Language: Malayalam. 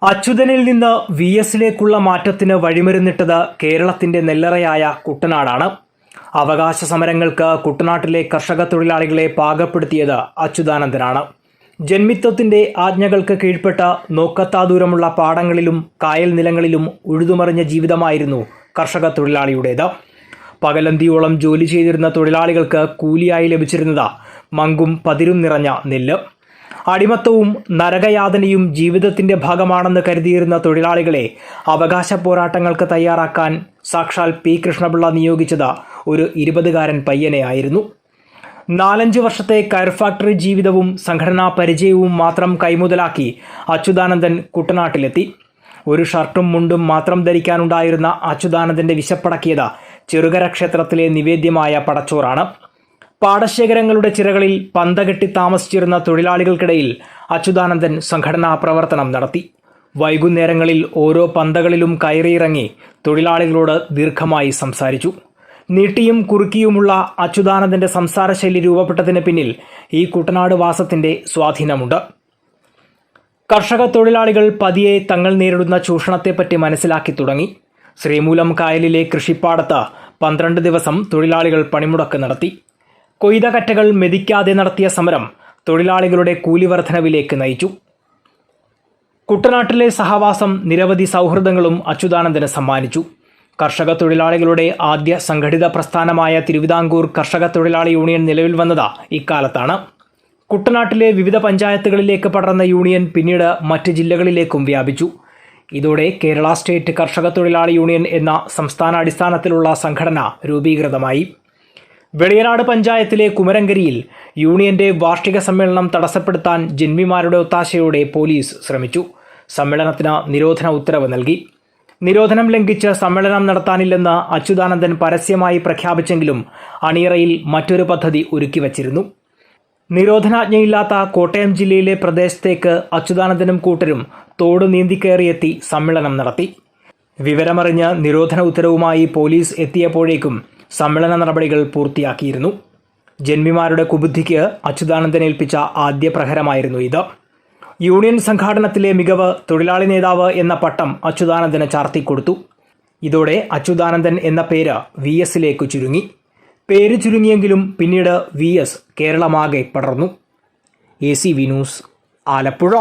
അച്യുതനിൽ നിന്ന് വി എസിലേക്കുള്ള മാറ്റത്തിന് വഴിമരുന്നിട്ടത് കേരളത്തിന്റെ നെല്ലറയായ കുട്ടനാടാണ്. അവകാശ സമരങ്ങൾക്ക് കുട്ടനാട്ടിലെ കർഷക തൊഴിലാളികളെ പാകപ്പെടുത്തിയത് അച്യുതാനന്ദനാണ്. ജന്മിത്വത്തിന്റെ ആജ്ഞകൾക്ക് കീഴ്പ്പെട്ട നോക്കത്താ ദൂരമുള്ള പാടങ്ങളിലും കായൽ നിലങ്ങളിലും ഉഴുതുമറിഞ്ഞ ജീവിതമായിരുന്നു കർഷക തൊഴിലാളിയുടേത്. പകലന്തിയോളം ജോലി ചെയ്തിരുന്ന തൊഴിലാളികൾക്ക് കൂലിയായി ലഭിച്ചിരുന്നത് മങ്കും പതിരും നിറഞ്ഞ നെല്ല്. അടിമത്തവും നരകയാതനയും ജീവിതത്തിന്റെ ഭാഗമാണെന്ന് കരുതിയിരുന്ന തൊഴിലാളികളെ അവകാശ പോരാട്ടങ്ങൾക്ക് തയ്യാറാക്കാൻ സാക്ഷാൽ പി കൃഷ്ണപിള്ള നിയോഗിച്ചത് ഒരു 20കാരൻ പയ്യനെയായിരുന്നു. 4-5 വർഷത്തെ കയർ ഫാക്ടറി ജീവിതവും സംഘടനാ പരിചയവും മാത്രം കൈമുതലാക്കി അച്യുതാനന്ദൻ കുട്ടനാട്ടിലെത്തി. ഒരു ഷർട്ടും മുണ്ടും മാത്രം ധരിക്കാനുണ്ടായിരുന്ന അച്യുതാനന്ദന്റെ വിശപ്പടക്കിയത് ചെറുകര ക്ഷേത്രത്തിലെ നിവേദ്യമായ പടച്ചോറാണ്. പാടശേഖരങ്ങളുടെ ചിറകളിൽ പന്തകെട്ടി താമസിച്ചിരുന്ന തൊഴിലാളികൾക്കിടയിൽ അച്യുതാനന്ദൻ സംഘടനാ പ്രവർത്തനം നടത്തി. വൈകുന്നേരങ്ങളിൽ ഓരോ പന്തകളിലും കയറിയിറങ്ങി തൊഴിലാളികളോട് ദീർഘമായി സംസാരിച്ചു. നീട്ടിയും കുറുക്കിയുമുള്ള അച്യുതാനന്ദന്റെ സംസാരശൈലി രൂപപ്പെട്ടതിന് പിന്നിൽ ഈ കുട്ടനാട് വാസത്തിന്റെ സ്വാധീനമുണ്ട്. കർഷക തൊഴിലാളികൾ പതിയെ തങ്ങൾ നേരിടുന്ന ചൂഷണത്തെപ്പറ്റി മനസ്സിലാക്കി തുടങ്ങി. ശ്രീമൂലം കായലിലെ കൃഷിപ്പാടത്ത് 12 ദിവസം തൊഴിലാളികൾ പണിമുടക്ക് നടത്തി. കൊയ്ത കറ്റകൾ മെതിക്കാതെ നടത്തിയ സമരം തൊഴിലാളികളുടെ കൂലി വർധനവിലേക്ക് നയിച്ചു. കുട്ടനാട്ടിലെ സഹവാസം നിരവധി സൗഹൃദങ്ങളും അച്യുതാനന്ദന് സമ്മാനിച്ചു. കർഷക തൊഴിലാളികളുടെ ആദ്യ സംഘടിത പ്രസ്ഥാനമായ തിരുവിതാംകൂർ കർഷക തൊഴിലാളി യൂണിയൻ നിലവിൽ വന്നത് ഇക്കാലത്താണ്. കുട്ടനാട്ടിലെ വിവിധ പഞ്ചായത്തുകളിലേക്ക് പടർന്ന യൂണിയൻ പിന്നീട് മറ്റ് ജില്ലകളിലേക്കും വ്യാപിച്ചു. ഇതോടെ കേരള സ്റ്റേറ്റ് കർഷക തൊഴിലാളി യൂണിയൻ എന്ന സംസ്ഥാനാടിസ്ഥാനത്തിലുള്ള സംഘടന രൂപീകൃതമായി. വെളിയനാട് പഞ്ചായത്തിലെ കുമരങ്കരിയിൽ യൂണിയന്റെ വാർഷിക സമ്മേളനം തടസ്സപ്പെടുത്താൻ ജന്മിമാരുടെ ഒത്താശയോടെ പോലീസ് ശ്രമിച്ചു. സമ്മേളനത്തിന് നിരോധന ഉത്തരവ് നൽകി. നിരോധനം ലംഘിച്ച് സമ്മേളനം നടത്താനില്ലെന്ന് അച്യുതാനന്ദൻ പരസ്യമായി പ്രഖ്യാപിച്ചെങ്കിലും അണിയറയിൽ മറ്റൊരു പദ്ധതി ഒരുക്കിവച്ചിരുന്നു. നിരോധനാജ്ഞയില്ലാത്ത കോട്ടയം ജില്ലയിലെ പ്രദേശത്തേക്ക് അച്യുതാനന്ദനും കൂട്ടരും തോട് നീന്തിക്കയറിയെത്തി സമ്മേളനം നടത്തി. വിവരമറിഞ്ഞ് നിരോധന ഉത്തരവുമായി പോലീസ് എത്തിയപ്പോഴേക്കും സമ്മേളന നടപടികൾ പൂർത്തിയാക്കിയിരുന്നു. ജന്മിമാരുടെ കുബുദ്ധിക്ക് അച്യുതാനന്ദൻ ഏൽപ്പിച്ച ആദ്യ പ്രഹരമായിരുന്നു ഇത്. യൂണിയൻ സംഘാടനത്തിലെ മികവ് തൊഴിലാളി നേതാവ് എന്ന പട്ടം അച്യുതാനന്ദന് ചാർത്തിക്കൊടുത്തു. ഇതോടെ അച്യുതാനന്ദൻ എന്ന പേര് വി എസിലേക്ക് ചുരുങ്ങി. പേര് ചുരുങ്ങിയെങ്കിലും പിന്നീട് വി എസ് കേരളമാകെ പടർന്നു. ACV news, Alappuzha.